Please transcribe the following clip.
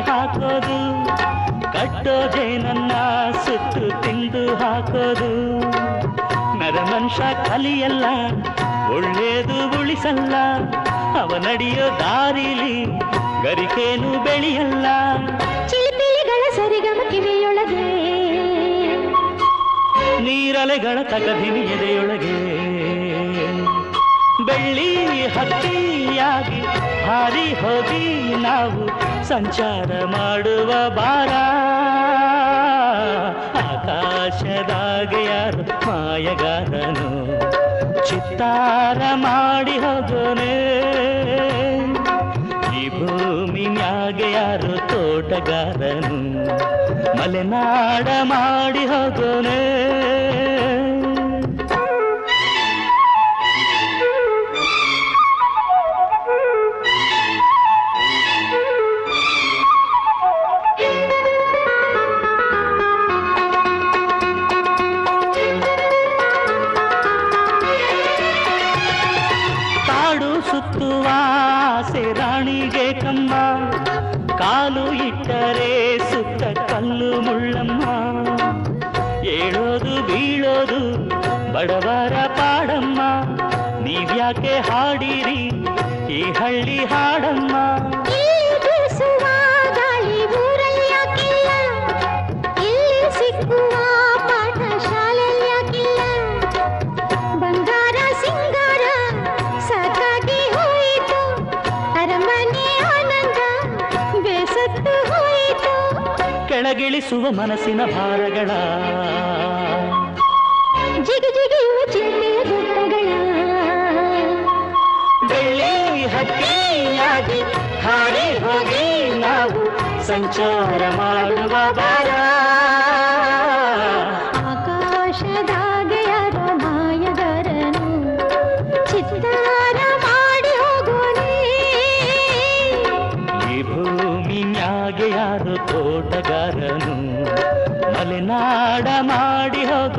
ಹಾಕೋದು, ಕಟ್ಟೋದೇನನ್ನ ಸುತ್ತು ತಿಂದು ಹಾಕೋದು. ನರಮನುಷ್ಯ ಕಲಿಯಲ್ಲ, ಒಳ್ಳೇದು ಉಳಿಸಲ್ಲ, ಅವ ನಡೆಯೋ ದಾರಿಲಿ ಗರಿಕೇನು ಬೆಳೆಯಲ್ಲ. ಚಿಲಿಪಿಲಿಗಳ ಸರಿಗಮ ಕಿವಿಯೊಳಗೆ, ನೀರಲೆಗಳ ತಕಧಿಮಿ ಎದೆಯೊಳಗೆ. ಬೆಳ್ಳಿ ಹತ್ತಿಯಾಗಿ ಹಾರಿ ಹೋಗಿ ನಾವು ಸಂಚಾರ ಮಾಡುವ ಬಾರ. ಆಕಾಶದಾಗೆ ಯಾರು ಮಾಯಗಾರನು, ಚಿತ್ತಾರ ಮಾಡಿ ಹೋಗೋನೆ. ಈ ಭೂಮಿ ಮ್ಯಾಗೆ ಯಾರು ತೋಟಗಾರನು, ಮಲೆನಾಡ ಮಾಡಿ ಹೋಗೋನೆ. ರಾಣಿಗೆ ಕಮ್ಮ, ಕಾಲು ಇಟ್ಟರೆ ಸುತ್ತ ಕಲ್ಲು ಮುಳ್ಳಮ್ಮ. ಏಳೋದು ಬೀಳೋದು ಬಡವರ ಪಾಡಮ್ಮ, ನೀವ್ಯಾಕೆ ಹಾಡಿರಿ ಈ ಹಳ್ಳಿ ಹಾಡಮ್ಮ. ಕೆಳಗಿಳಿಸುವ ಮನಸ್ಸಿನ ಭಾರಗಳ, ಜಿಗಿಜಿಗಿಯುವ ಚಿಂತೆಯ ಗುಡ್ಡಗಳ. ಬೆಳ್ಳಿ ಹಕ್ಕಿಯಾಗಿ ಹಾರಿ ಹೋಗಿ ನಾವು ಸಂಚಾರ ಮಾಡುವ ಬಾರ. ಆಕಾಶದಾಗೆ ಯಾರ ಮಾಯಗಾರನು, ಚಿತ್ತಾರ ಮಾಡಿ ಹೋಗೋನೆ. ಈ ಭೂಮಿ ಮ್ಯಾಗೆ ಯಾರು ತೋಟಗಾರನು, ಮಲೆನಾಡ ಮಾಡಿ ಹೋಗ